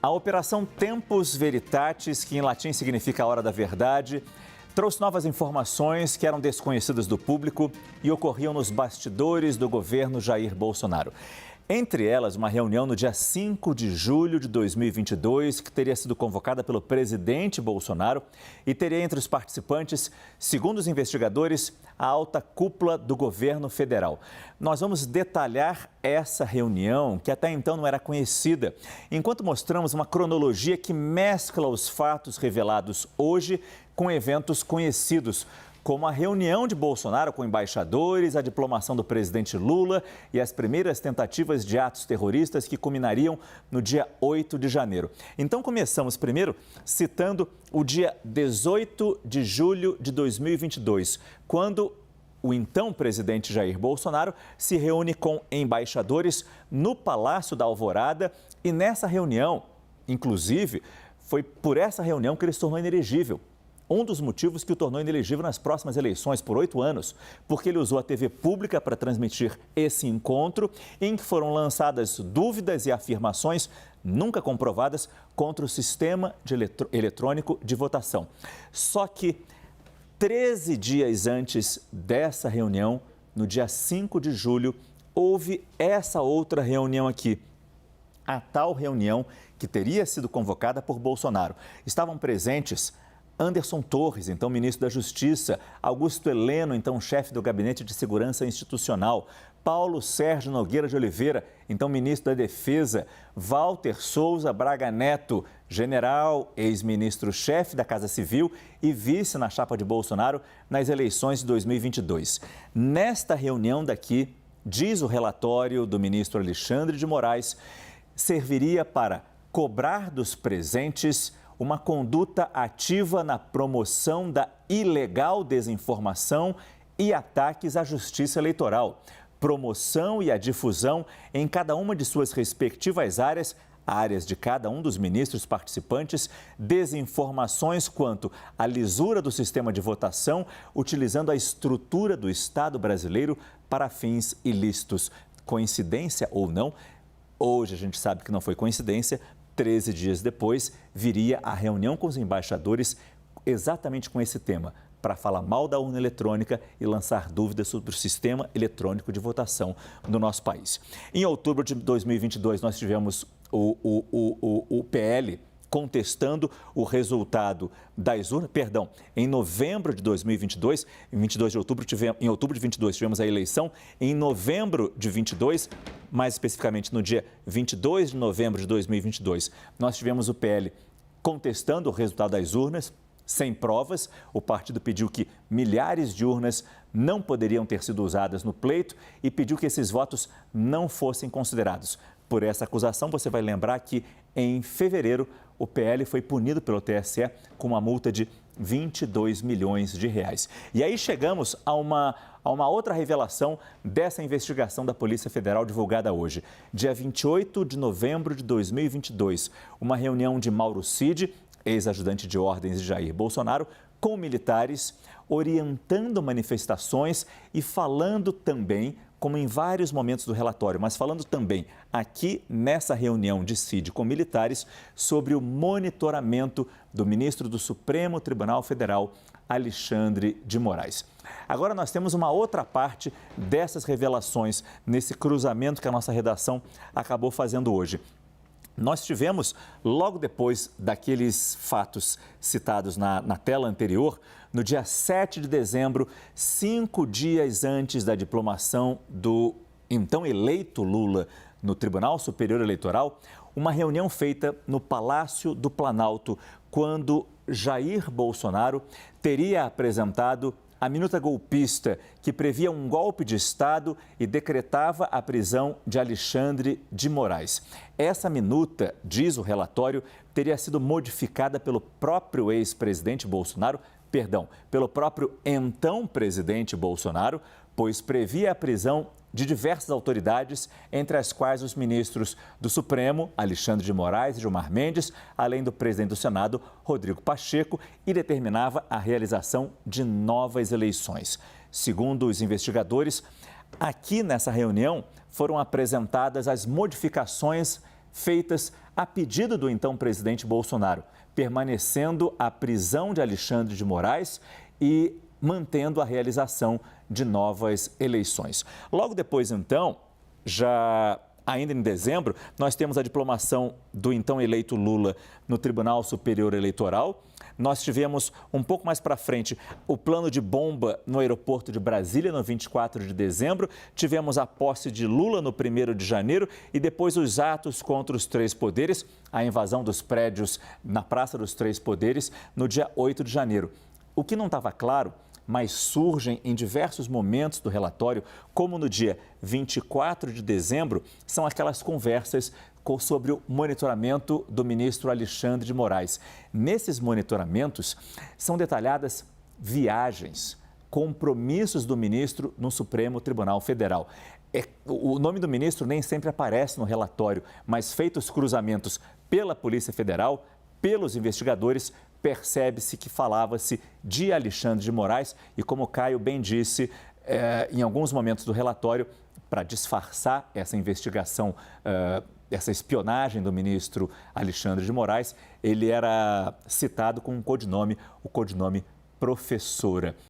A Operação Tempus Veritatis, que em latim significa a hora da verdade, trouxe novas informações que eram desconhecidas do público e ocorriam nos bastidores do governo Jair Bolsonaro. Entre elas, uma reunião no dia 5 de julho de 2022, que teria sido convocada pelo presidente Bolsonaro e teria entre os participantes, segundo os investigadores, a alta cúpula do governo federal. Nós vamos detalhar essa reunião, que até então não era conhecida, enquanto mostramos uma cronologia que mescla os fatos revelados hoje com eventos conhecidos, como a reunião de Bolsonaro com embaixadores, a diplomação do presidente Lula e as primeiras tentativas de atos terroristas que culminariam no dia 8 de janeiro. Então, começamos primeiro citando o dia 18 de julho de 2022, quando o então presidente Jair Bolsonaro se reúne com embaixadores no Palácio da Alvorada e nessa reunião, inclusive, foi por essa reunião que ele se tornou inelegível. Um dos motivos que o tornou inelegível nas próximas eleições por 8 anos, porque ele usou a TV pública para transmitir esse encontro, em que foram lançadas dúvidas e afirmações nunca comprovadas contra o sistema eletrônico de votação. Só que 13 dias antes dessa reunião, no dia 5 de julho, houve essa outra reunião aqui. A tal reunião que teria sido convocada por Bolsonaro. Estavam presentes Anderson Torres, então ministro da Justiça, Augusto Heleno, então chefe do Gabinete de Segurança Institucional, Paulo Sérgio Nogueira de Oliveira, então ministro da Defesa, Walter Souza Braga Neto, general, ex-ministro-chefe da Casa Civil e vice na chapa de Bolsonaro nas eleições de 2022. Nesta reunião daqui, diz o relatório do ministro Alexandre de Moraes, serviria para cobrar dos presentes uma conduta ativa na promoção da ilegal desinformação e ataques à justiça eleitoral, promoção e a difusão em cada uma de suas respectivas áreas de cada um dos ministros participantes, desinformações quanto à lisura do sistema de votação, utilizando a estrutura do Estado brasileiro para fins ilícitos. Coincidência ou não, hoje a gente sabe que não foi coincidência. 13 dias depois, viria a reunião com os embaixadores exatamente com esse tema, para falar mal da urna eletrônica e lançar dúvidas sobre o sistema eletrônico de votação no nosso país. Em outubro de 2022, nós tivemos o PL contestando o resultado das urnas, em novembro de 2022, em outubro de 22 tivemos a eleição, em novembro de 22, mais especificamente no dia 22 de novembro de 2022, nós tivemos o PL contestando o resultado das urnas, sem provas. O partido pediu que milhares de urnas não poderiam ter sido usadas no pleito e pediu que esses votos não fossem considerados. Por essa acusação, você vai lembrar que em fevereiro o PL foi punido pelo TSE com uma multa de 22 milhões de reais. E aí chegamos a uma outra revelação dessa investigação da Polícia Federal divulgada hoje. Dia 28 de novembro de 2022, uma reunião de Mauro Cid, ex-ajudante de ordens de Jair Bolsonaro, com militares, orientando manifestações e falando também, como em vários momentos do relatório, mas falando também aqui nessa reunião de Cid com militares sobre o monitoramento do ministro do Supremo Tribunal Federal, Alexandre de Moraes. Agora nós temos uma outra parte dessas revelações nesse cruzamento que a nossa redação acabou fazendo hoje. Nós tivemos, logo depois daqueles fatos citados na tela anterior, no dia 7 de dezembro, 5 dias antes da diplomação do então eleito Lula no Tribunal Superior Eleitoral, uma reunião feita no Palácio do Planalto, quando Jair Bolsonaro teria apresentado a minuta golpista que previa um golpe de Estado e decretava a prisão de Alexandre de Moraes. Essa minuta, diz o relatório, teria sido modificada pelo próprio ex-presidente Bolsonaro, pelo próprio então presidente Bolsonaro, pois previa a prisão de diversas autoridades, entre as quais os ministros do Supremo, Alexandre de Moraes e Gilmar Mendes, além do presidente do Senado, Rodrigo Pacheco, e determinava a realização de novas eleições. Segundo os investigadores, aqui nessa reunião foram apresentadas as modificações feitas a pedido do então presidente Bolsonaro, permanecendo a prisão de Alexandre de Moraes e mantendo a realização de novas eleições. Logo depois, então, ainda em dezembro, nós temos a diplomação do então eleito Lula no Tribunal Superior Eleitoral. Nós tivemos um pouco mais para frente o plano de bomba no aeroporto de Brasília, no 24 de dezembro. Tivemos a posse de Lula no 1º de janeiro e depois os atos contra os três poderes, a invasão dos prédios na Praça dos Três Poderes no dia 8 de janeiro. O que não estava claro, mas surgem em diversos momentos do relatório, como no dia 24 de dezembro, são aquelas conversas sobre o monitoramento do ministro Alexandre de Moraes. Nesses monitoramentos são detalhadas viagens, compromissos do ministro no Supremo Tribunal Federal. O nome do ministro nem sempre aparece no relatório, mas feitos cruzamentos pela Polícia Federal, pelos investigadores, percebe-se que falava-se de Alexandre de Moraes e, como o Caio bem disse, em alguns momentos do relatório, para disfarçar essa investigação, essa espionagem do ministro Alexandre de Moraes, ele era citado com um codinome, o codinome Professora.